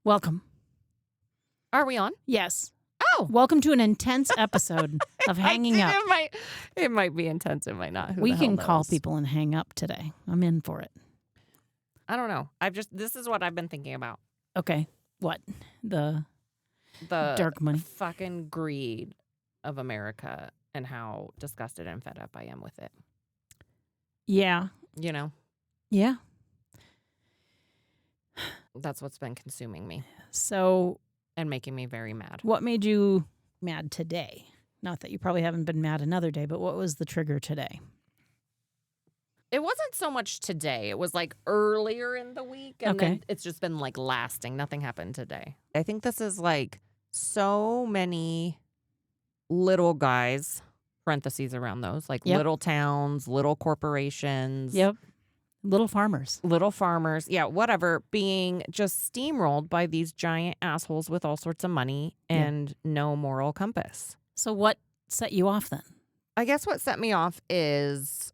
Welcome. Are we on? Yes. Oh, Welcome to an intense episode of Hanging Up. It might be intense. It might not. Who We the hell can call knows? people and hang up today. I'm in for it. I don't know. This is what I've been thinking about. Okay. What? The dark money. Fucking greed of America and how disgusted and fed up I am with it. Yeah. You know, Yeah. that's what's been consuming me So and making me very mad. what made you mad today? Not that you probably haven't been mad another day, but what was the trigger today? It wasn't so much today. It was like earlier in the week. And then it's just been like lasting. Nothing happened today. I think this is like so many little guys, parentheses around those, like little towns, little corporations. Yep. Little farmers. Little farmers. Yeah, whatever. Being just steamrolled by these giant assholes with all sorts of money and no moral compass. So what set you off then? I guess what set me off is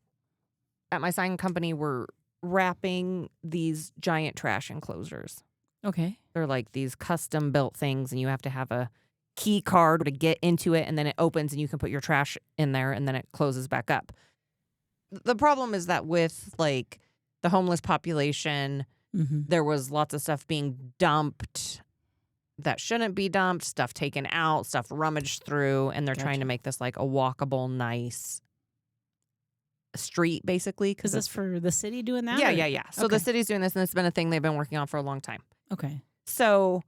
at my sign company, we're wrapping these giant trash enclosures. Okay. They're like these custom built things, and you have to have a key card to get into it, and then it opens and you can put your trash in there, and then it closes back up. The problem is that with like the homeless population, there was lots of stuff being dumped that shouldn't be dumped, stuff taken out, stuff rummaged through, and they're trying to make this like a walkable, nice street, basically. Is this for the city doing that? Yeah. So the city's doing this, and it's been a thing they've been working on for a long time. Okay. So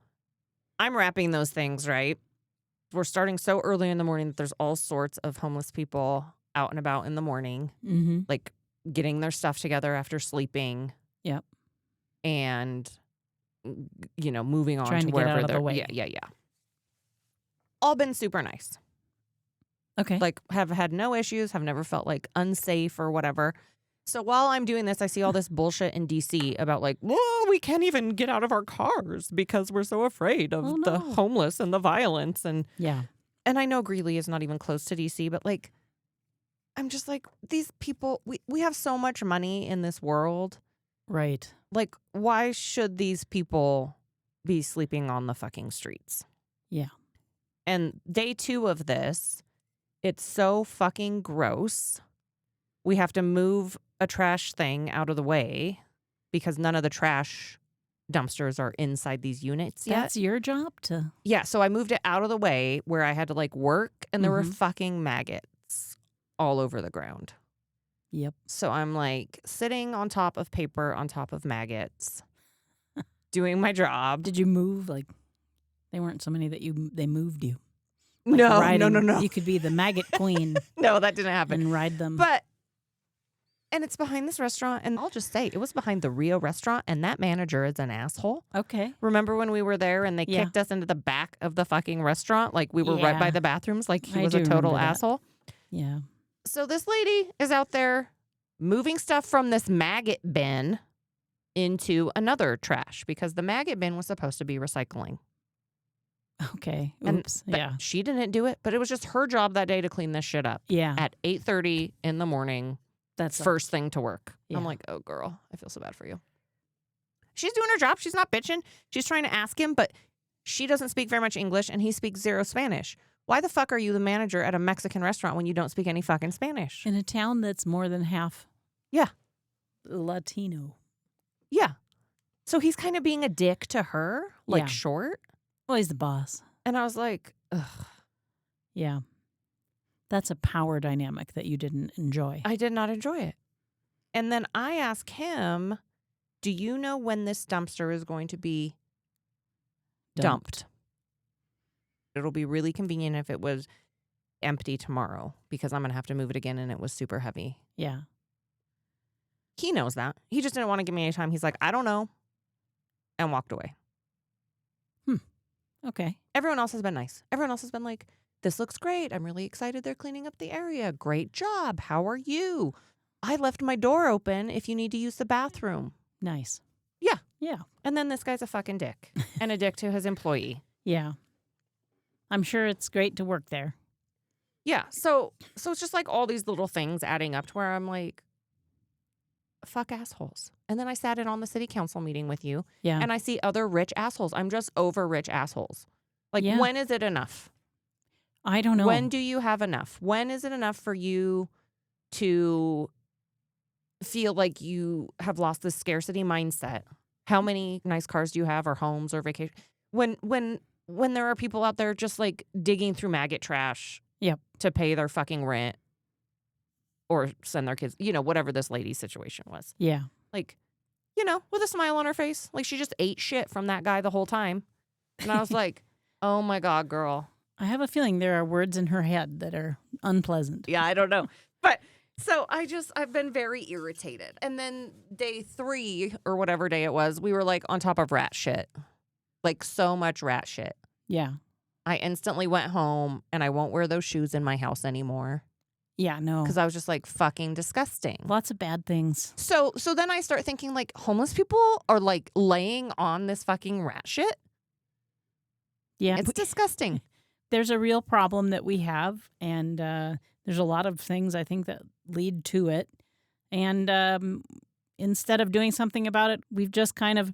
I'm wrapping those things, right? We're starting so early in the morning that there's all sorts of homeless people out and about in the morning, like getting their stuff together after sleeping. Yep. And, you know, moving on Trying to to wherever get out of they're. the way. Yeah. All been super nice. Okay. Like, have had no issues, have never felt like unsafe or whatever. So while I'm doing this, I see all this bullshit in D.C. about like, whoa, we can't even get out of our cars because we're so afraid of the homeless and the violence. And I know Greeley is not even close to D.C., but like, I'm just like, these people, we have so much money in this world. Right. Like, why should these people be sleeping on the fucking streets? Yeah. And day 2 of this, it's so fucking gross. We have to move a trash thing out of the way because none of the trash dumpsters are inside these units yet. That's your job to... Yeah, so I moved it out of the way where I had to like work, and there were fucking maggots all over the ground. Yep. So I'm like sitting on top of paper on top of maggots, doing my job. Did you move? Like, they weren't so many that they moved you. Like no. You could be the maggot queen. No, that didn't happen. And ride them. And it's behind this restaurant, and I'll just say, it was behind the Rio restaurant, and that manager is an asshole. Okay. Remember when we were there and they kicked us into the back of the fucking restaurant? Like, we were right by the bathrooms, like he was a total asshole. Yeah. So this lady is out there moving stuff from this maggot bin into another trash because the maggot bin was supposed to be recycling. Okay. Oops. And she didn't do it, but it was just her job that day to clean this shit up. Yeah. At 8:30 in the morning. That's first thing to work. Yeah. I'm like, oh, girl, I feel so bad for you. She's doing her job. She's not bitching. She's trying to ask him, but she doesn't speak very much English, and he speaks zero Spanish. Why the fuck are you the manager at a Mexican restaurant when you don't speak any fucking Spanish? In a town that's more than half Latino. Yeah. So he's kind of being a dick to her, like short. Well, he's the boss. And I was like, ugh. Yeah. That's a power dynamic that you didn't enjoy. I did not enjoy it. And then I asked him, do you know when this dumpster is going to be dumped? It'll be really convenient if it was empty tomorrow because I'm going to have to move it again, and it was super heavy. Yeah. He knows that. He just didn't want to give me any time. He's like, I don't know. And walked away. Okay. Everyone else has been nice. Everyone else has been like, this looks great. I'm really excited they're cleaning up the area. Great job. How are you? I left my door open if you need to use the bathroom. Nice. Yeah. Yeah. And then this guy's a fucking dick. And a dick to his employee. Yeah. I'm sure it's great to work there. Yeah. So it's just like all these little things adding up to where I'm like, fuck assholes. And then I sat in on the city council meeting with you Yeah. and I see other rich assholes. I'm just over rich assholes. Like, Yeah. when is it enough? I don't know. When do you have enough? When is it enough for you to feel like you have lost this scarcity mindset? How many nice cars do you have, or homes, or vacation? When there are people out there just like digging through maggot trash Yep. to pay their fucking rent or send their kids, whatever this lady's situation was. Yeah. Like, with a smile on her face. Like, she just ate shit from that guy the whole time. And I was like, oh my God, girl. I have a feeling there are words in her head that are unpleasant. Yeah, I don't know. But so I've been very irritated. And then day 3 or whatever day it was, we were like on top of rat shit. Like, so much rat shit. Yeah. I instantly went home and I won't wear those shoes in my house anymore. Yeah, no. Because I was just like, fucking disgusting. Lots of bad things. So then I start thinking, like, homeless people are like laying on this fucking rat shit. Yeah. It's disgusting. There's a real problem that we have, and there's a lot of things I think that lead to it. And instead of doing something about it, we've just kind of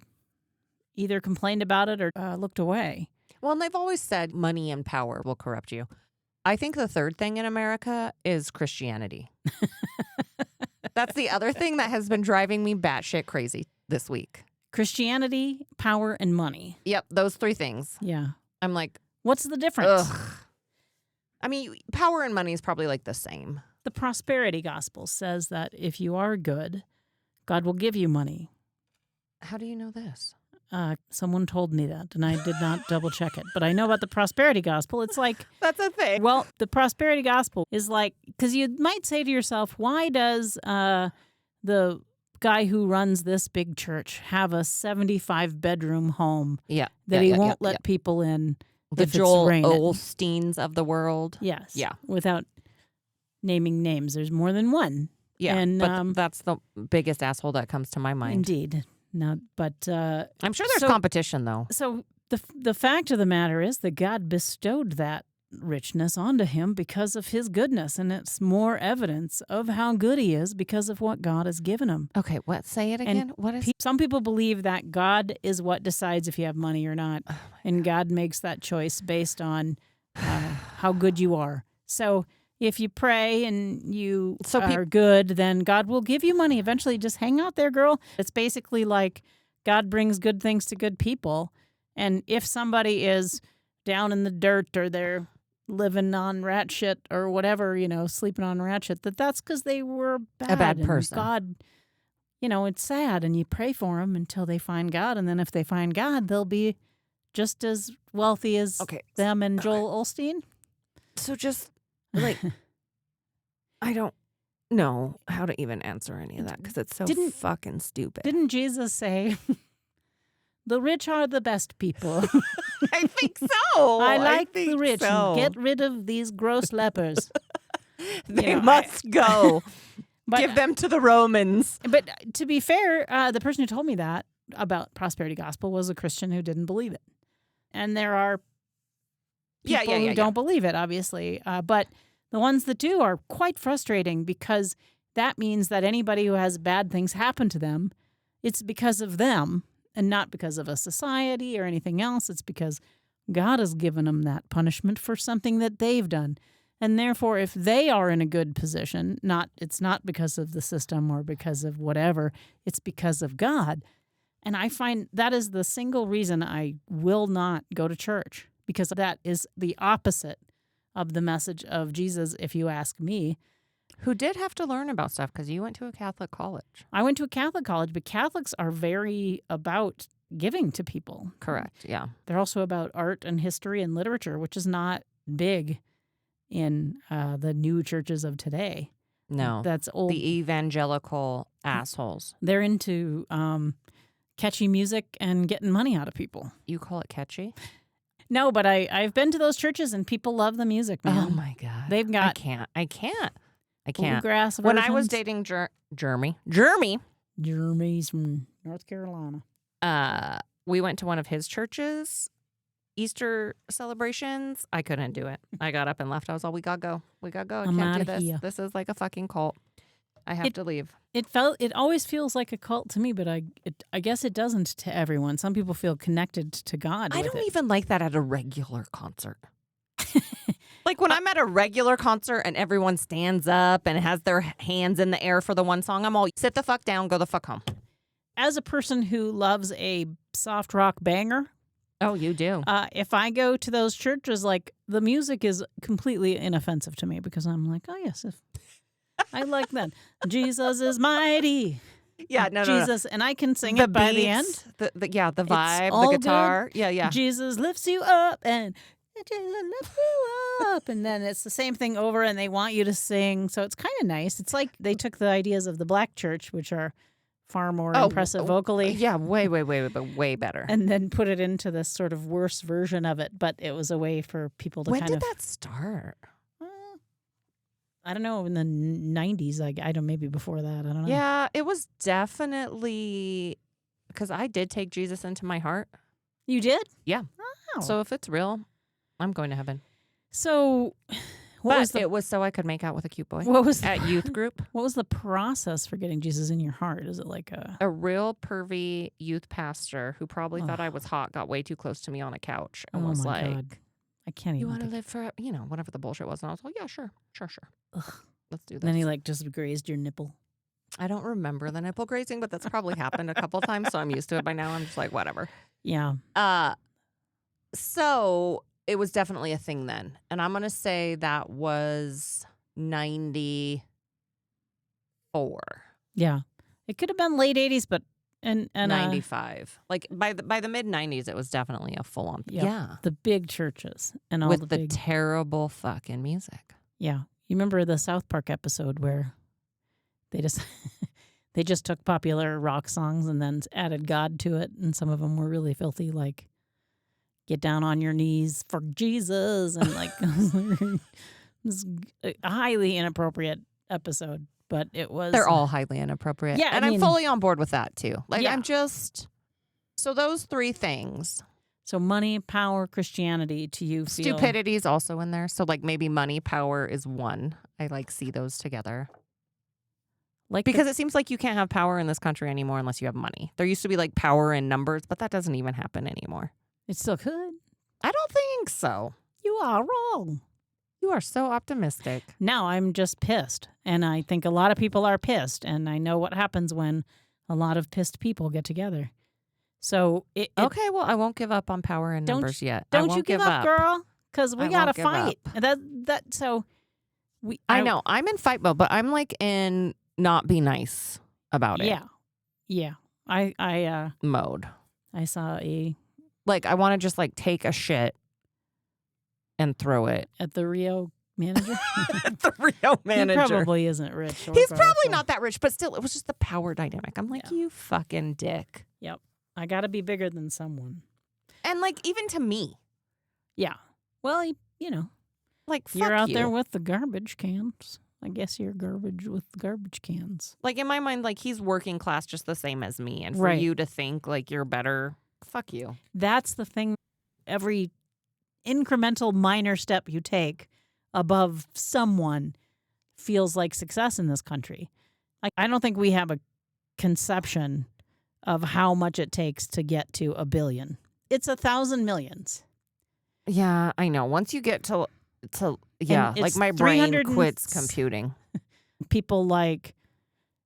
either complained about it or looked away. Well, and they've always said money and power will corrupt you. I think the third thing in America is Christianity. That's the other thing that has been driving me batshit crazy this week. Christianity, power, and money. Yep, those 3 things. Yeah. I'm like, What's the difference? ugh. I mean, power and money is probably like the same. The prosperity gospel says that if you are good, God will give you money. How do you know this? Someone told me that, and I did not double check it. But I know about the prosperity gospel. It's like, That's a thing. well, the prosperity gospel is like, because you might say to yourself, why does the guy who runs this big church have a 75-bedroom home Yeah. that he won't let people in The if Joel it's raining? Osteens of the world. Yes. Yeah. Without naming names. There's more than one. Yeah, And, but that's the biggest asshole that comes to my mind. Indeed. No, but I'm sure there's so- competition, though. So the fact of the matter is that God bestowed that richness onto him because of his goodness, and it's more evidence of how good he is because of what God has given him. Okay, what? Say it again. What is? Some people believe that God is what decides if you have money or not, and God makes that choice based on how good you are. So if you pray and you are good, then God will give you money eventually. Just hang out there, girl. It's basically like God brings good things to good people. And if somebody is down in the dirt or they're living on rat shit or whatever, sleeping on rat shit, that's because they were bad. A bad And person. God, it's sad, and you pray for them until they find God. And then if they find God, they'll be just as wealthy as them and Joel Osteen. So just like, I don't know how to even answer any of that because it's so fucking stupid. Didn't Jesus say, the rich are the best people? I think so. I like the rich and get rid of these gross lepers. They must go. But, give them to the Romans. But to be fair, the person who told me that about prosperity gospel was a Christian who didn't believe it. And there are people who don't believe it, obviously. But the ones that do are quite frustrating because that means that anybody who has bad things happen to them, it's because of them and not because of a society or anything else. It's because God has given them that punishment for something that they've done. And therefore, if they are in a good position, it's not because of the system or because of whatever, it's because of God. And I find that is the single reason I will not go to church, because that is the opposite of the message of Jesus, if you ask me. Who did have to learn about stuff because you went to a Catholic college. I went to a Catholic college, but Catholics are very about giving to people. Correct, yeah. They're also about art and history and literature, which is not big in the new churches of today. No. That's old. The evangelical assholes. They're into catchy music and getting money out of people. You call it catchy? No, but I've been to those churches and people love the music, man. Oh, my God. They've got... I can't. Bluegrass versions. When I was dating Jeremy. Jeremy's from North Carolina. We went to one of his churches, Easter celebrations. I couldn't do it. I got up and left. I was all, we gotta go. We gotta go. I I'm can't do outta this. here. This is like a fucking cult. I have to leave. It always feels like a cult to me, but I guess it doesn't to everyone. Some people feel connected to God. I with don't it. even like that at a regular concert. Like when I'm at a regular concert and everyone stands up and has their hands in the air for the one song, I'm all, sit the fuck down, go the fuck home. As a person who loves a soft rock banger. Oh, you do. If I go to those churches, like the music is completely inoffensive to me because I'm like, oh yes, I like that. Jesus is mighty. Yeah, no, Jesus, and I can sing it by the end. The vibe, the guitar. Good. Yeah. Jesus lifts you up and Jesus lifts you up. And then it's the same thing over and they want you to sing. So it's kind of nice. It's like they took the ideas of the black church, which are far more impressive vocally. Yeah, way better. And then put it into this sort of worse version of it. But it was a way for people to When did that start? I don't know, in the 90s. I don't, maybe before that. I don't know. Yeah, it was definitely because I did take Jesus into my heart. You did? Yeah. Oh. So if it's real, I'm going to heaven. So it was so I could make out with a cute boy. What was at youth group? What was the process for getting Jesus in your heart? Is it like a real pervy youth pastor who probably thought I was hot got way too close to me on a couch and was like, God. I can't even. You want to live for, whatever the bullshit was. And I was like, yeah, sure. Ugh. Let's do this. And then he like just grazed your nipple. I don't remember the nipple grazing, but that's probably happened a couple times. So I'm used to it by now. I'm just like, whatever. Yeah. So it was definitely a thing then. And I'm going to say that was 94. Yeah. It could have been late 80s, but and 95. Like by the mid 90s, it was definitely a full on. Yeah. The big churches and all with the terrible fucking music. Yeah. You remember the South Park episode where they just they just took popular rock songs and then added God to it, and some of them were really filthy, like "Get Down on Your Knees for Jesus" and like it was a highly inappropriate episode, but it was. They're all highly inappropriate. Yeah, and I'm fully on board with that too. Like yeah. I'm just so those three things. So money, power, Christianity to you feel... Stupidity is also in there. So like maybe money, power is one. I like see those together. Like because it seems like you can't have power in this country anymore unless you have money. There used to be like power in numbers, but that doesn't even happen anymore. It still could. I don't think so. You are wrong. You are so optimistic. Now I'm just pissed. And I think a lot of people are pissed. And I know what happens when a lot of pissed people get together. So okay, well, I won't give up on power and numbers yet. Don't you give up, girl? Because we gotta fight. I know I'm in fight mode, but I'm like in not be nice about it. Yeah. I mode. I saw I want to just like take a shit and throw it at the Rio manager. The Rio manager he probably isn't rich. He's probably not that rich, but still, it was just the power dynamic. I'm like, you fucking dick. Yep. I got to be bigger than someone. And, like, even to me. Yeah. Well, like, fuck you're out you. there with the garbage cans. I guess you're garbage with the garbage cans. Like, in my mind, like, he's working class just the same as me. And for you to think, like, you're better, fuck you. That's the thing. Every incremental minor step you take above someone feels like success in this country. Like, I don't think we have a conception of how much it takes to get to $1 billion. It's 1,000 millions. Yeah, I know. Once you get to like my brain quits computing. People like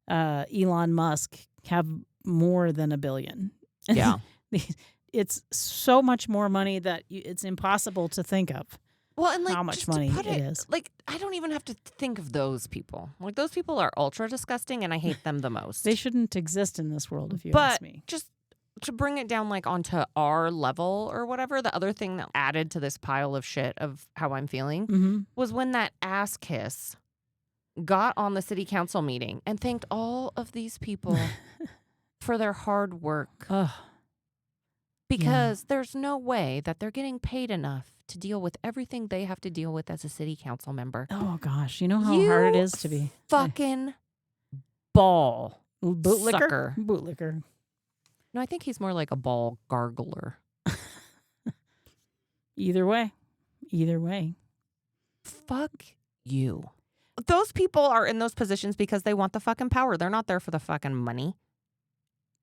Elon Musk have more than $1 billion. Yeah. It's so much more money that it's impossible to think of. Well, and like how much money it is. Like, I don't even have to think of those people. Like, those people are ultra disgusting, and I hate them the most. They shouldn't exist in this world, if you ask me. But just to bring it down, like, onto our level or whatever, the other thing that added to this pile of shit of how I'm feeling was when that ass kiss got on the city council meeting and thanked all of these people for their hard work. Because there's no way that they're getting paid enough to deal with everything they have to deal with as a city council member. Oh, gosh. You know how hard it is to be. Fucking ball. Bootlicker? Bootlicker. No, I think he's more like a ball gargler. Either way. Fuck you. those people are in those positions because they want the fucking power. They're not there for the fucking money.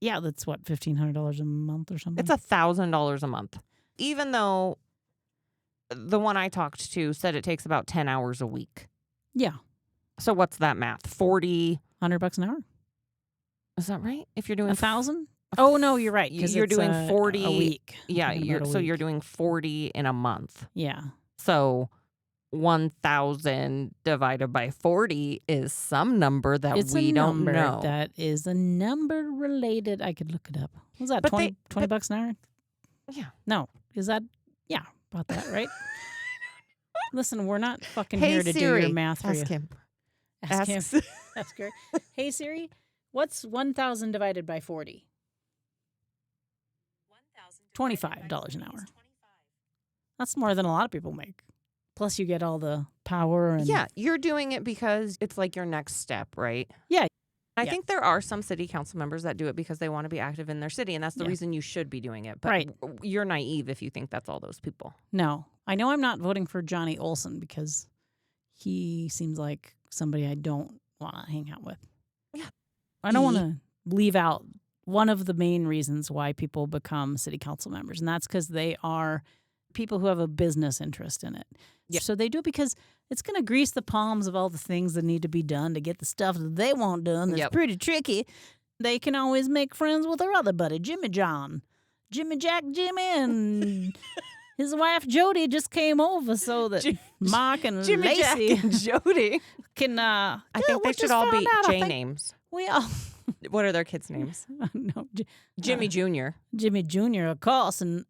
Yeah, that's what, $1,500 a month or something? It's $1,000 a month. Even though the one I talked to said it takes about 10 hours a week. Yeah. So what's that math? 40 $100 an hour? Is that right? If you're doing 1,000? Oh no, you're right. Because you're doing 40 a week. Yeah, you're doing 40 in a month. Yeah. So 1,000 divided by 40 is some number that we don't know. That is a number related. I could look it up. Was that $20 an hour? Yeah. No. Is that? Yeah, about that, right? Listen, we're not fucking here to Siri, do your math for ask you. him. Ask him. Ask her. Hey Siri, what's 1,000 divided by 40? $25 an hour. That's more than a lot of people make. Plus, you get all the power. And yeah, you're doing it because it's like your next step, right? Yeah. I think there are some city council members that do it because they want to be active in their city, and that's the reason you should be doing it. But right. You're naive if you think that's all those people. No. I know I'm not voting for Johnny Olson because he seems like somebody I don't want to hang out with. Yeah. I don't want to leave out one of the main reasons why people become city council members, and that's because they are people who have a business interest in it. Yeah. So they do it because it's going to grease the palms of all the things that need to be done to get the stuff that they want done that's pretty tricky. They can always make friends with their other buddy, Jimmy John. Jimmy Jack Jimmy and his wife Jody just came over so that Mark and Jimmy Lacey Jack and Jody can I think they should all be J names. We all What are their kids' names? No, Jimmy Jr. Jimmy Jr. of course, and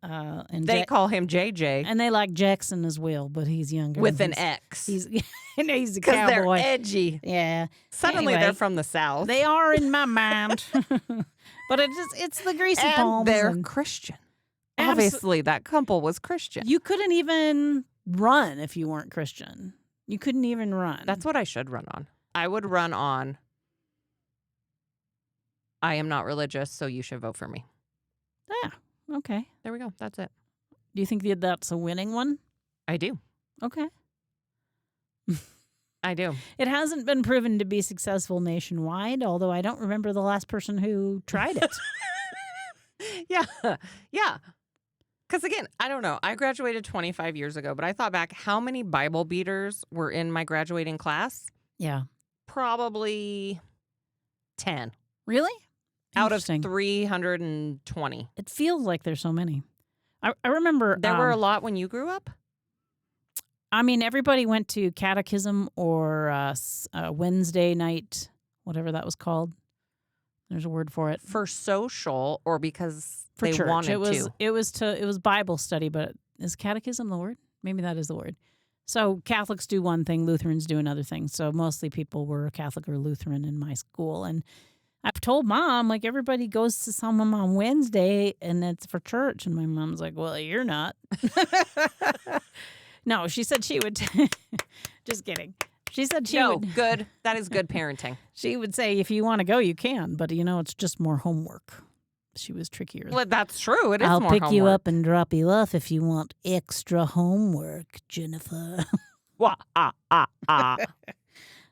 they call him JJ, and they like Jackson as well, but he's younger with an X. He's a cowboy. Because they're edgy. Yeah. Suddenly anyway, they're from the South. They are in my mind, but it's the greasy and palms. They're Christian. Obviously, that couple was Christian. You couldn't even run if you weren't Christian. You couldn't even run. That's what I should run on. I would run on, I am not religious, so you should vote for me. Yeah. Okay. There we go. That's it. Do you think that's a winning one? I do. Okay. I do. It hasn't been proven to be successful nationwide, although I don't remember the last person who tried it. Yeah. Yeah. Because again, I don't know. I graduated 25 years ago, but I thought back, how many Bible beaters were in my graduating class? Yeah. Probably 10. Really? Out of 320. It feels like there's so many. I remember... There were a lot when you grew up? I mean, everybody went to catechism or Wednesday night, whatever that was called. There's a word for it. For social or because for they church. wanted to? It was Bible study, but is catechism the word? Maybe that is the word. So Catholics do one thing, Lutherans do another thing. So mostly people were Catholic or Lutheran in my school. And I've told Mom, like, everybody goes to some on Wednesday and it's for church. And my mom's like, well, you're not. No, she said she would. Just kidding. She said she would. Good. That is good parenting. She would say, if you want to go, you can. But, it's just more homework. She was trickier. Well, that's true. It is I'll more pick homework. you up and drop you off if you want extra homework, Jennifer.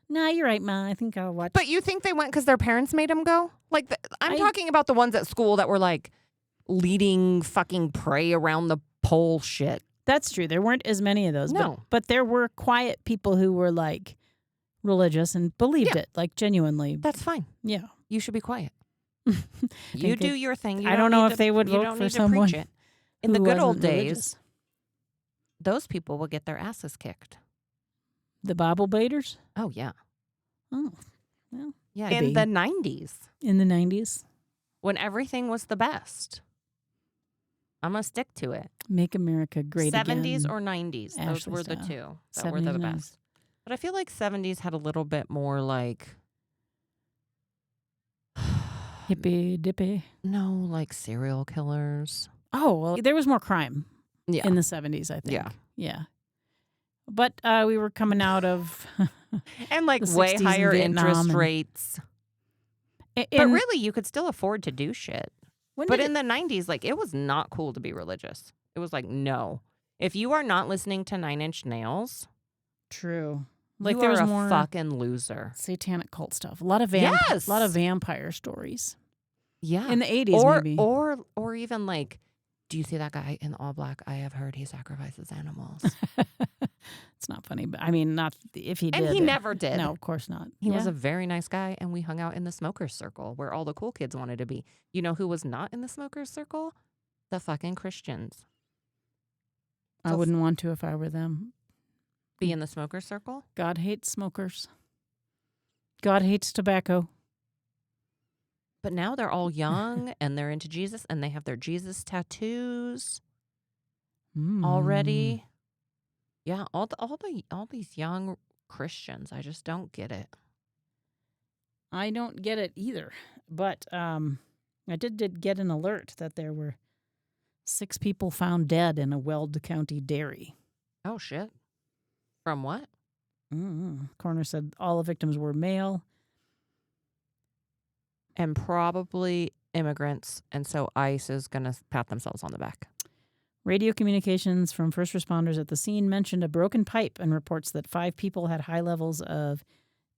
No, you're right, Ma. I think I'll watch. But you think they went because their parents made them go? Like, I'm talking about the ones at school that were, like, leading fucking prey around the pole shit. That's true. There weren't as many of those. No. But there were quiet people who were, like, religious and believed it, like, genuinely. That's fine. Yeah. You should be quiet. You do your thing. I don't know if they would vote for someone. In the good old days, religious. Those people will get their asses kicked. The Bible baiters? Oh, yeah. Oh, well. Yeah. In the 90s. In the 90s. When everything was the best. I'm going to stick to it. Make America great 70s again. or 90s. Ashley Those were the style. two that were the best. But I feel like 70s had a little bit more like... Hippy dippy. No, like serial killers. Oh, well, there was more crime in the 70s, I think. Yeah. Yeah. But we were coming out of... and like way higher interest rates. But really, you could still afford to do shit. But in the 90s, like, it was not cool to be religious. It was like, no. If you are not listening to 9 Inch Nails... True. Like you there's are a more fucking loser. satanic cult stuff. A lot of vampire stories. Yeah. In the 80s, maybe. Or even like, do you see that guy in all black? I have heard he sacrifices animals. It's not funny, but I mean, not if he did. And he never did. No, of course not. He was a very nice guy, and we hung out in the smokers circle where all the cool kids wanted to be. You know who was not in the smokers circle? The fucking Christians. I wouldn't want to if I were them. Be in the smokers circle? God hates smokers. God hates tobacco. But now they're all young and they're into Jesus and they have their Jesus tattoos already. Yeah, all these young Christians, I just don't get it. I don't get it either. But I did get an alert that there were 6 people found dead in a Weld County dairy. Oh shit. From what? Coroner said all the victims were male. And probably immigrants, and so ICE is going to pat themselves on the back. Radio communications from first responders at the scene mentioned a broken pipe and reports that 5 people had high levels of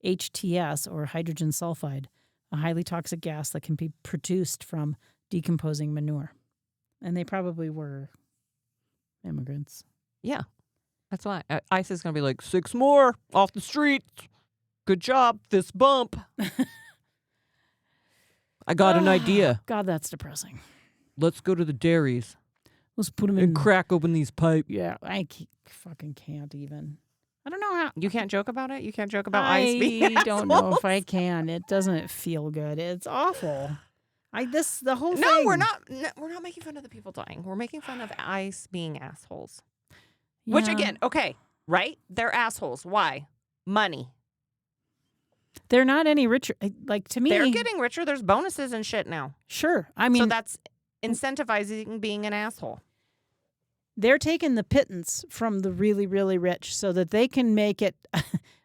HTS, or hydrogen sulfide, a highly toxic gas that can be produced from decomposing manure. And they probably were immigrants. Yeah. That's why ICE is going to be like, 6 more off the streets. Good job, fist bump. I got an idea. God, that's depressing. Let's go to the dairies. Let's put them in. And crack open these pipes. Yeah, I fucking can't even. I don't know how. You can't joke about it? You can't joke about ICE being I don't know if I can. It doesn't feel good. It's awful. The whole thing. No, we're not making fun of the people dying. We're making fun of ICE being assholes. Yeah. Which, again, okay, right? They're assholes. Why? Money. They're not any richer. Like, to me, they're getting richer. There's bonuses and shit now. Sure. I mean, so that's incentivizing being an asshole. They're taking the pittance from the really, really rich so that they can make it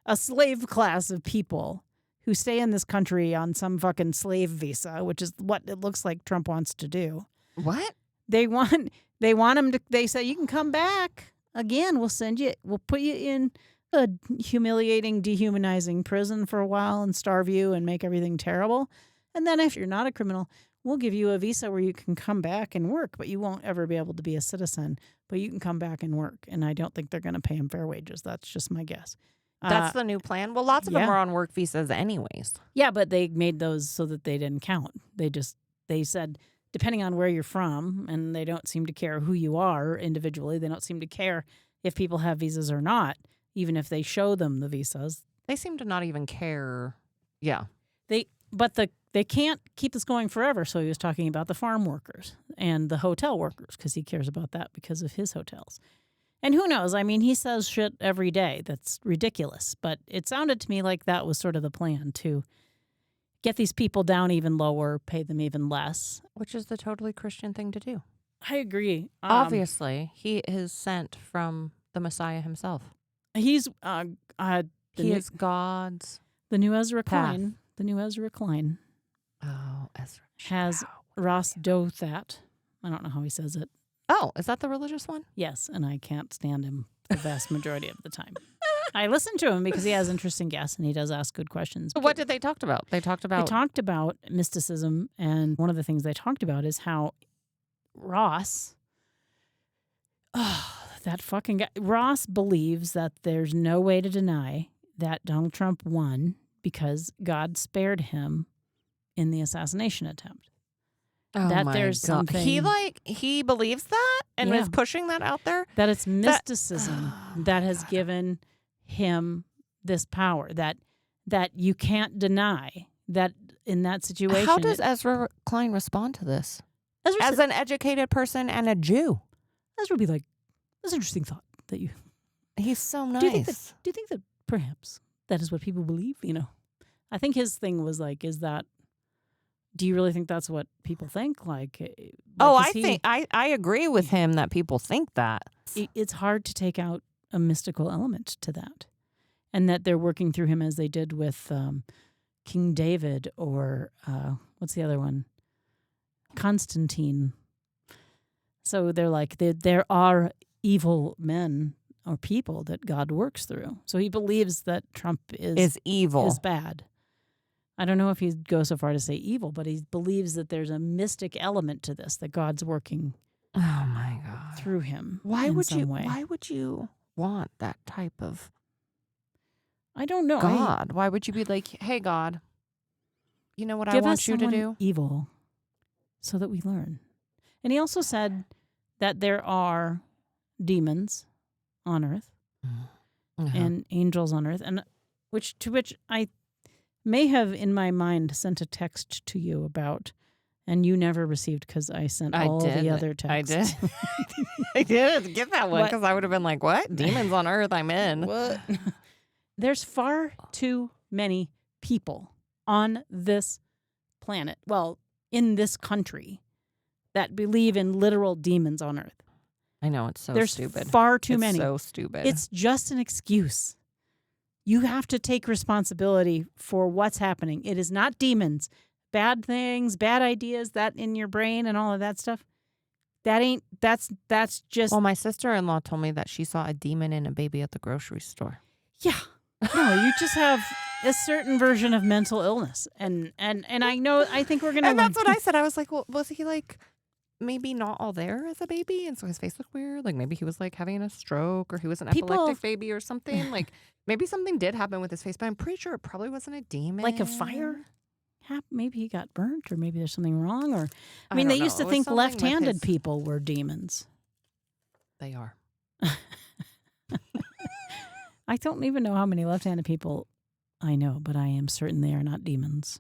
a slave class of people who stay in this country on some fucking slave visa, which is what it looks like Trump wants to do. What? They want them to, they say, you can come back again. We'll put you in a humiliating, dehumanizing prison for a while and starve you and make everything terrible. And then if you're not a criminal, we'll give you a visa where you can come back and work, but you won't ever be able to be a citizen, but you can come back and work. And I don't think they're going to pay them fair wages. That's just my guess. That's the new plan? Well, lots of them are on work visas anyways. Yeah, but they made those so that they didn't count. They said, depending on where you're from, and they don't seem to care who you are individually. They don't seem to care if people have visas or not. Even if they show them the visas. They seem to not even care. Yeah. They can't keep this going forever. So he was talking about the farm workers and the hotel workers because he cares about that because of his hotels. And who knows? I mean, he says shit every day that's ridiculous. But it sounded to me like that was sort of the plan, to get these people down even lower, pay them even less. Which is the totally Christian thing to do. I agree. Obviously, he is sent from the Messiah himself. He's he is God's the new Ezra path. Klein. The new Ezra Klein. Oh, Ezra has Ross Dothat. I don't know how he says it. Oh, is that the religious one? Yes, and I can't stand him the vast majority of the time. I listen to him because he has interesting guests and he does ask good questions. What did they talk about? They talked about mysticism, and one of the things they talked about is how Ross, that fucking guy, Ross believes that there's no way to deny that Donald Trump won because God spared him in the assassination attempt. Oh that my there's God. something He believes that and is pushing that out there. That it's mysticism that has given him this power that you can't deny that in that situation. How does Ezra Klein respond to this? As an educated person and a Jew, Ezra would be like, "That's an interesting thought that you." He's so nice. Do you think that perhaps that is what people believe? You know, I think his thing was like, "Is that? Do you really think that's what people think?" I agree with him that people think that. It's hard to take out a mystical element to that, and that they're working through him as they did with King David or what's the other one? Constantine. So they're like, there are evil men or people that God works through. So he believes that Trump is evil, is bad. I don't know if he'd go so far to say evil, but he believes that there's a mystic element to this, that God's working oh my God, through him. Why in would some you? way. Why would you want that type of I don't know. God? Why would you be like, hey, God, you know what I Give want us you to do? evil so that we learn. And he also said that there are demons on earth and angels on earth, and to which I may have in my mind sent a text to you about, and you never received because I sent all the other texts. I did. I didn't get that one because I would have been like, what? Demons on earth, I'm in. What? There's far too many people on this planet, well, in this country, that believe in literal demons on earth. I know, it's so There's stupid. far too many. It's so stupid. It's just an excuse. You have to take responsibility for what's happening. It is not demons, bad things, bad ideas, that in your brain and all of that stuff. That's just. Well, my sister-in-law told me that she saw a demon in a baby at the grocery store. Yeah. No, you just have a certain version of mental illness. And I think we're going to. And that's what I said. I was like, well, was he like maybe not all there as a baby? And so his face looked weird. Like maybe he was like having a stroke or he was an epileptic baby or something. Like maybe something did happen with his face, but I'm pretty sure it probably wasn't a demon. Like a fire? Maybe he got burnt or maybe there's something wrong. Or I mean, don't they know. used to It was think something with left-handed his- people were demons. They are. I don't even know how many left-handed people I know, but I am certain they are not demons.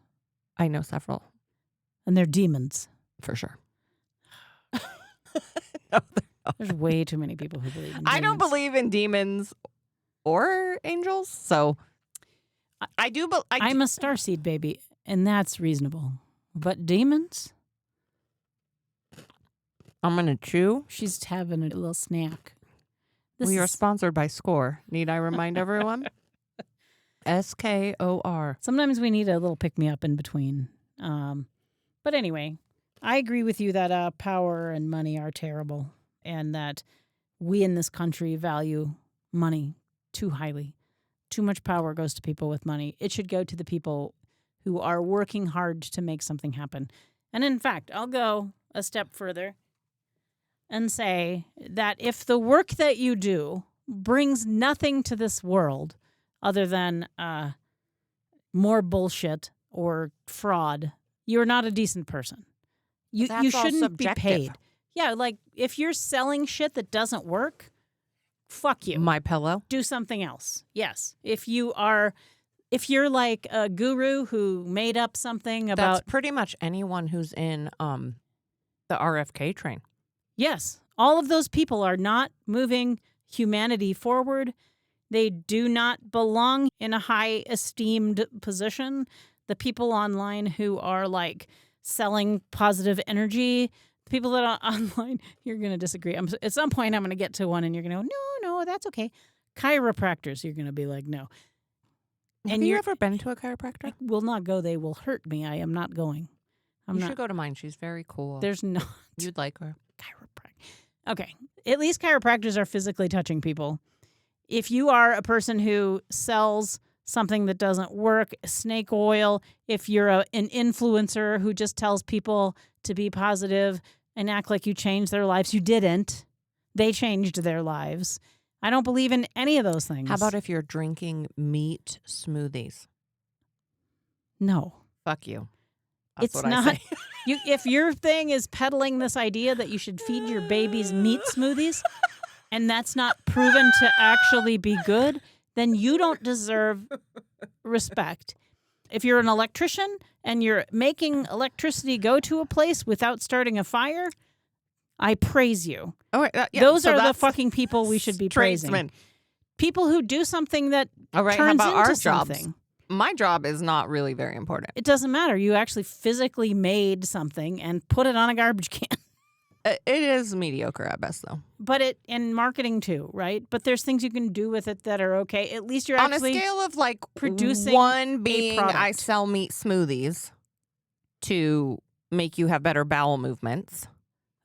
I know several. And they're demons. For sure. There's way too many people who believe in demons. I don't believe in demons or angels, so I do. But I'm a starseed baby, and that's reasonable. But demons? I'm gonna chew. She's having a little snack. We are sponsored by Score. Need I remind everyone? SKOR. Sometimes we need a little pick-me-up in between. But anyway, I agree with you that power and money are terrible, and that we in this country value money too highly. Too much power goes to people with money. It should go to the people who are working hard to make something happen. And in fact, I'll go a step further and say that if the work that you do brings nothing to this world other than more bullshit or fraud, you're not a decent person. You shouldn't be paid. Yeah, like if you're selling shit that doesn't work, fuck you. My Pillow. Do something else. Yes. If you're like a guru who made up something about That's pretty much anyone who's in the RFK train. Yes. All of those people are not moving humanity forward. They do not belong in a high esteemed position. The people online who are like selling positive energy, the people that are online, you're going to disagree. At some point, I'm going to get to one and you're going to go, no, that's okay. Chiropractors, you're going to be like, no. Have you ever been to a chiropractor? I will not go. They will hurt me. I am not going. You should go to mine. She's very cool. There's not. You'd like her. Okay. At least chiropractors are physically touching people. If you are a person who sells something that doesn't work, snake oil, if you're an influencer who just tells people to be positive and act like you changed their lives, you didn't. They changed their lives. I don't believe in any of those things. How about if you're drinking meat smoothies? No. Fuck you. That's it's not. If your thing is peddling this idea that you should feed your babies meat smoothies, and that's not proven to actually be good, then you don't deserve respect. If you're an electrician and you're making electricity go to a place without starting a fire, I praise you. Oh, yeah, those are the fucking people we should be praising. Tradesmen. People who do something that turns how about into our something. Jobs? My job is not really very important. It doesn't matter. You actually physically made something and put it on a garbage can. It is mediocre at best, though. But in marketing too, right? But there's things you can do with it that are okay. At least you're actually on a scale of like producing one being a product. I sell meat smoothies to make you have better bowel movements,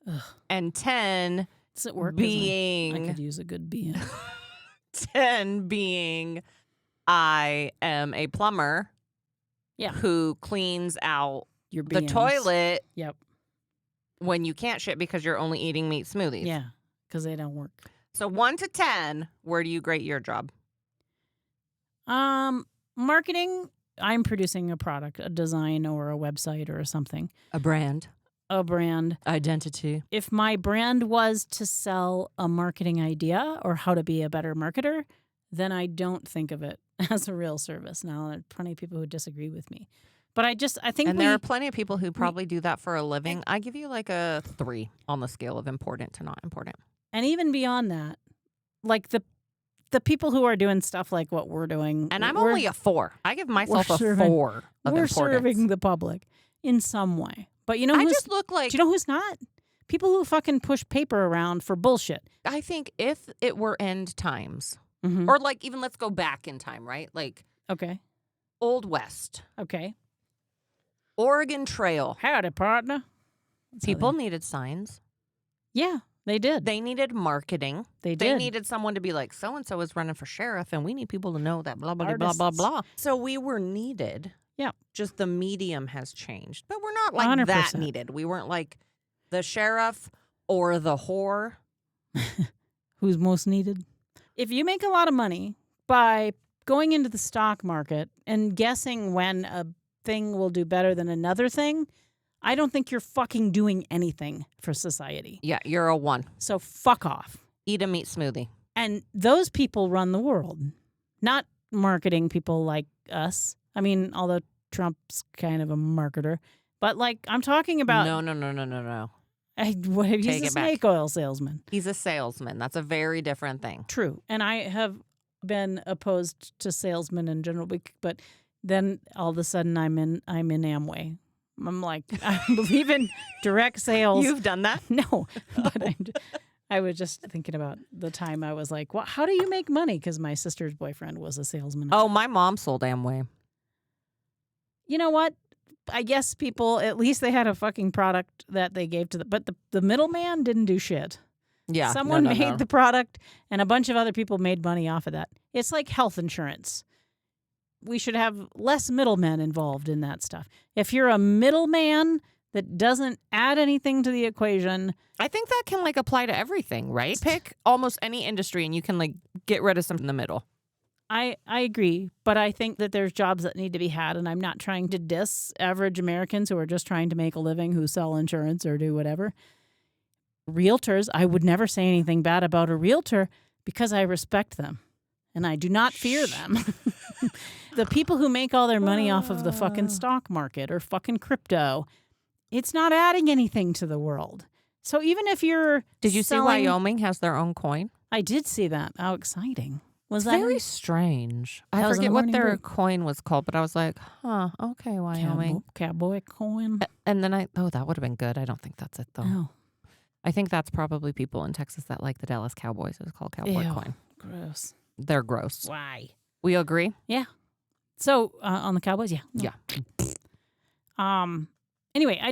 Ugh. and 10 Does it work? being I could use a good BM. 10 being I am a plumber who cleans out your the beans. toilet Yep. when you can't shit because you're only eating meat smoothies. Yeah, because they don't work. So 1 to 10, where do you grade your job? Marketing, I'm producing a product, a design or a website or something. A brand. Identity. If my brand was to sell a marketing idea or how to be a better marketer, then I don't think of it as a real service. Now, there are plenty of people who disagree with me. But I think there are plenty of people who probably do that for a living. I give you like a 3 on the scale of important to not important. And even beyond that, like the people who are doing stuff like what we're doing. And I'm only a 4. I give myself a 4 of importance. We're serving the public in some way. But you know who's, I just look like... Do you know who's not? People who fucking push paper around for bullshit. I think if it were end times, or like even let's go back in time, right? Like, okay, Old West. Okay. Oregon Trail. Howdy, partner. People needed signs. Yeah, they did. They needed marketing. They did. They needed someone to be like, so-and-so is running for sheriff, and we need people to know that blah, blah, blah, blah, blah. So we were needed. Yeah. Just the medium has changed. But we're not like 100%. that needed. We weren't like the sheriff or the whore. Who's most needed? If you make a lot of money by going into the stock market and guessing when a thing will do better than another thing, I don't think you're fucking doing anything for society. Yeah, you're a 1. So fuck off. Eat a meat smoothie. And those people run the world, not marketing people like us. I mean, although Trump's kind of a marketer. But, like, I'm talking about... No. He's a snake oil salesman. He's a salesman. That's a very different thing. True. And I have been opposed to salesmen in general, but then all of a sudden I'm in Amway. I'm like, I believe in direct sales. You've done that? No. But I was just thinking about the time I was like, well, how do you make money? Because my sister's boyfriend was a salesman. Oh, my mom sold Amway. You know what? I guess people, at least they had a fucking product that they gave to but the middleman didn't do shit. Yeah. Someone made the product and a bunch of other people made money off of that. It's like health insurance. We should have less middlemen involved in that stuff. If you're a middleman that doesn't add anything to the equation. I think that can like apply to everything, right? Pick almost any industry and you can like get rid of something in the middle. I agree, but I think that there's jobs that need to be had, and I'm not trying to diss average Americans who are just trying to make a living, who sell insurance or do whatever. Realtors, I would never say anything bad about a realtor because I respect them, and I do not fear them. The people who make all their money off of the fucking stock market or fucking crypto, it's not adding anything to the world. So even if you're Did you see Wyoming has their own coin? I did see that. How exciting. Was that very strange? I forget what their coin was called, but I was like, huh, okay, Wyoming. Cowboy coin. And then that would have been good. I don't think that's it, though. Oh. I think that's probably people in Texas that like the Dallas Cowboys. It's called Cowboy coin. Gross. They're gross. Why? We agree? Yeah. So, on the Cowboys, yeah. Yeah. Anyway,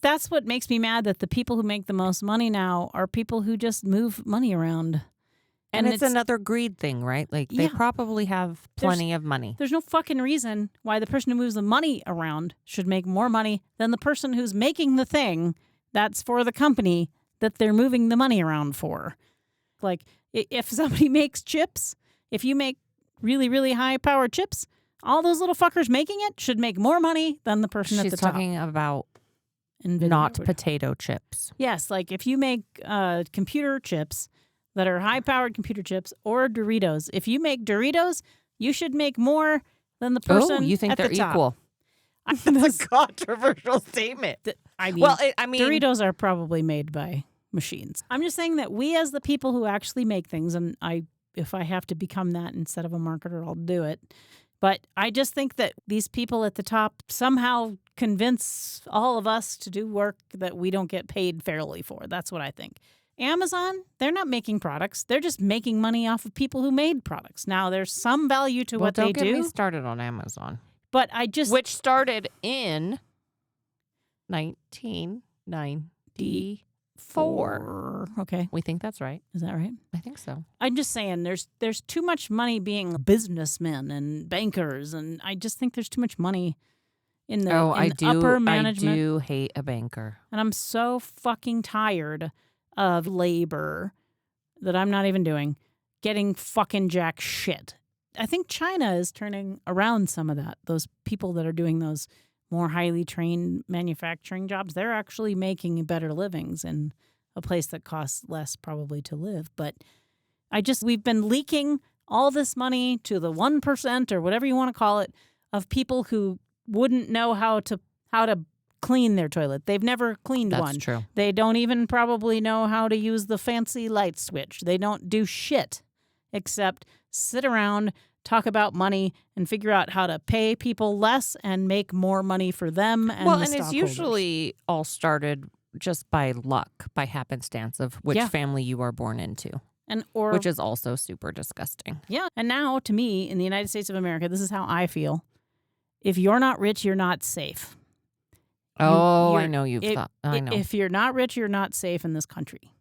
that's what makes me mad, that the people who make the most money now are people who just move money around. And it's another greed thing, right? Like, they probably have plenty of money. There's no fucking reason why the person who moves the money around should make more money than the person who's making the thing that's for the company that they're moving the money around for. Like, if somebody makes chips, if you make really, really high-powered chips, all those little fuckers making it should make more money than the person at the top. She's talking about not potato chips. Yes, like if you make computer chips that are high-powered computer chips or Doritos. If you make Doritos, you should make more than the person you think at they're the top. Equal? That's a controversial statement. I mean, Doritos are probably made by machines. I'm just saying that we as the people who actually make things, and if I have to become that instead of a marketer, I'll do it. But I just think that these people at the top somehow convince all of us to do work that we don't get paid fairly for. That's what I think. Amazon, they're not making products. They're just making money off of people who made products. Now, there's some value to what they do. Don't get me started on Amazon. But Which started in 1994. 4. Okay. We think that's right. Is that right? I think so. I'm just saying there's too much money being businessmen and bankers, and I just think there's too much money in the, upper management. I do hate a banker. And I'm so fucking tired of labor that I'm not even doing, getting fucking jack shit. I think China is turning around some of that. Those people that are doing those more highly trained manufacturing jobs, they're actually making better livings in a place that costs less probably to live. But we've been leaking all this money to the 1% or whatever you want to call it of people who wouldn't know how to clean their toilet. They've never cleaned one. That's true. They don't even probably know how to use the fancy light switch. They don't do shit except sit around, talk about money, and figure out how to pay people less and make more money for them and the it's usually all started just by luck, by happenstance of which family you are born into. Which is also super disgusting. Yeah. And now, to me, in the United States of America, this is how I feel. If you're not rich, you're not safe. I know you've thought. I know. If you're not rich, you're not safe in this country.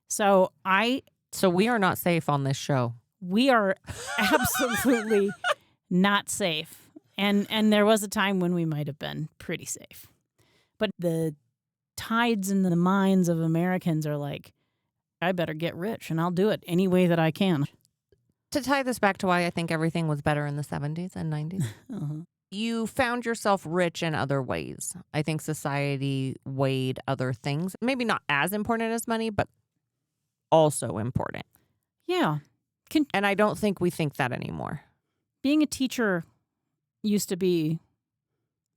So we are not safe on this show. We are absolutely not safe. And there was a time when we might have been pretty safe. But the tides in the minds of Americans are like, I better get rich and I'll do it any way that I can. To tie this back to why I think everything was better in the 70s and 90s. Uh-huh. You found yourself rich in other ways. I think society weighed other things. Maybe not as important as money, but also important. Yeah. And I don't think we think that anymore. Being a teacher used to be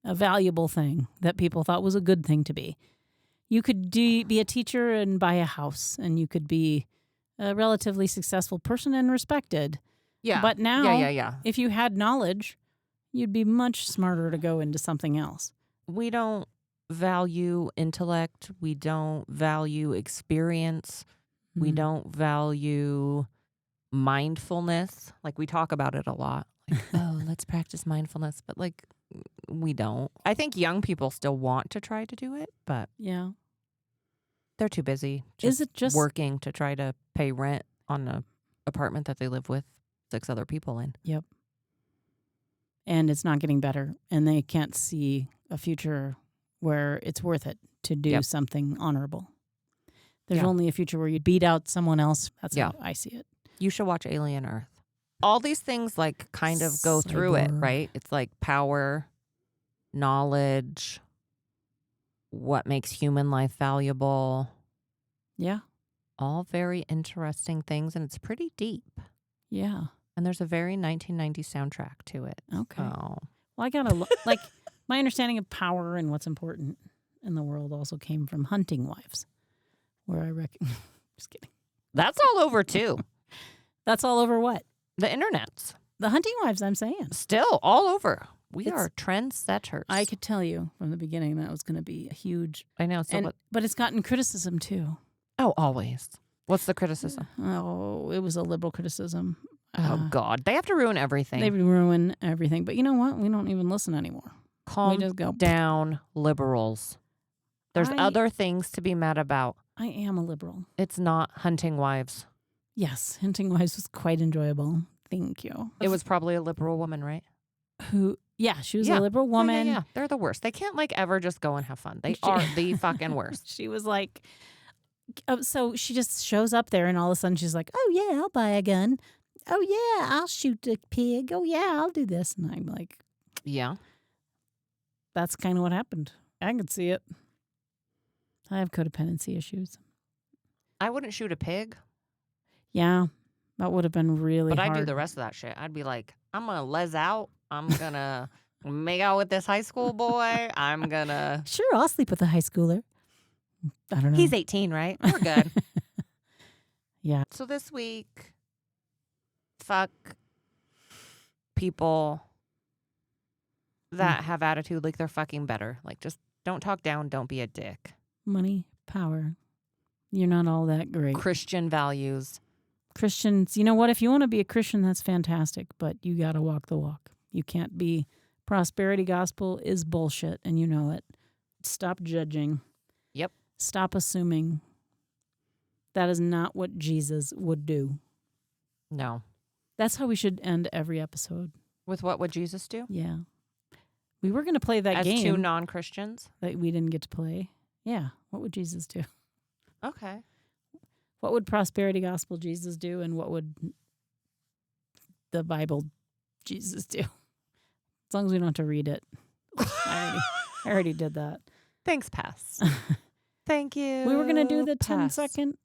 a valuable thing that people thought was a good thing to be. You could be a teacher and buy a house, and you could be a relatively successful person and respected. Yeah. But now, yeah. If you had knowledge, you'd be much smarter to go into something else. We don't value intellect. We don't value experience. Mm-hmm. We don't value mindfulness. Like, we talk about it a lot. Like, oh, let's practice mindfulness. But, like, we don't. I think young people still want to try to do it, but yeah, they're too busy just working to try to pay rent on an apartment that they live with 6 other people in. Yep. And it's not getting better, and they can't see a future where it's worth it to do something honorable. There's only a future where you beat out someone else. That's how I see it. You should watch Alien Earth. All these things like kind of go through it, right? It's like power, knowledge, what makes human life valuable. Yeah. All very interesting things, and it's pretty deep. Yeah. And there's a very 1990s soundtrack to it. Okay. Oh. Well, I gotta look. Like, my understanding of power and what's important in the world also came from Hunting Wives, where I reckon. Just kidding. That's all over too. That's all over what? The internets. The Hunting Wives, I'm saying. Still all over. We are trendsetters. I could tell you from the beginning that was going to be a huge. I know. But it's gotten criticism too. Oh, always. What's the criticism? Oh, it was a liberal criticism. Oh, God. They have to ruin everything. They ruin everything. But you know what? We don't even listen anymore. Calm down, liberals. There's other things to be mad about. I am a liberal. It's not Hunting Wives. Yes, Hunting Wives was quite enjoyable. Thank you. It was probably a liberal woman, right? Yeah, she was a liberal woman. Yeah. They're the worst. They can't like ever just go and have fun. They are the fucking worst. She was like, so she just shows up there and all of a sudden she's like, oh yeah, I'll buy a gun. Oh yeah, I'll shoot a pig. Oh yeah, I'll do this. And I'm like, yeah, that's kind of what happened. I can see it. I have codependency issues. I wouldn't shoot a pig. Yeah, that would have been really hard. But I'd do the rest of that shit. I'd be like, I'm going to les out. I'm going to make out with this high school boy. I'm going to... Sure, I'll sleep with a high schooler. I don't know. He's 18, right? We're good. Yeah. So this week, fuck people that have attitude like they're fucking better. Like, just don't talk down. Don't be a dick. Money, power. You're not all that great. Christian values. Christians, you know what? If you want to be a Christian, that's fantastic, but you got to walk the walk. You can't be. Prosperity gospel is bullshit, and you know it. Stop judging. Yep. Stop assuming. That is not what Jesus would do. No. That's how we should end every episode. With what would Jesus do? Yeah. We were going to play that game. As two non-Christians? That we didn't get to play. Yeah. What would Jesus do? Okay. What would prosperity gospel Jesus do, and what would the Bible Jesus do? As long as we don't have to read it. I already did that. Thanks, pass. Thank you. We were going to do the 10-second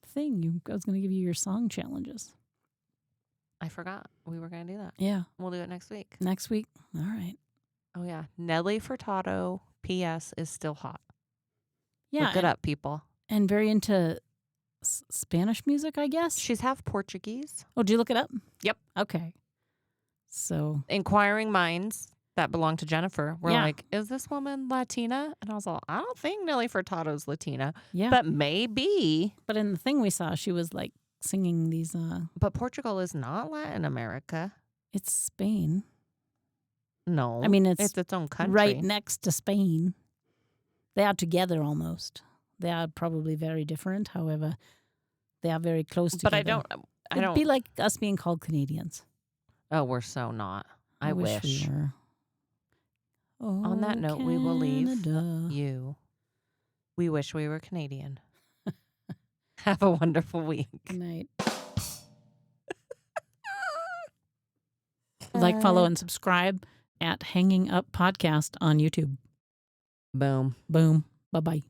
thing. I was going to give you your song challenges. I forgot we were going to do that. Yeah. We'll do it next week. Next week? All right. Oh, yeah. Nelly Furtado, P.S. is still hot. Yeah. Look it up, people. And very into Spanish music, I guess? She's half Portuguese. Oh, did you look it up? Yep. Okay. So. Inquiring minds that belong to Jennifer were like, is this woman Latina? And I was like, I don't think Nelly Furtado's Latina. Yeah. But maybe. But in the thing we saw, she was like singing these. But Portugal is not Latin America. It's Spain. No. I mean, it's its own country. Right next to Spain. They are together almost. They are probably very different. However, they are very close together. But I don't. It'd be like us being called Canadians. Oh, we're so not. I wish. We were. Oh, on that note, Canada. we will leave you. We wish we were Canadian. Have a wonderful week. Good night. Like, follow, and subscribe at Hanging Up Podcast on YouTube. Boom. Boom. Bye-bye.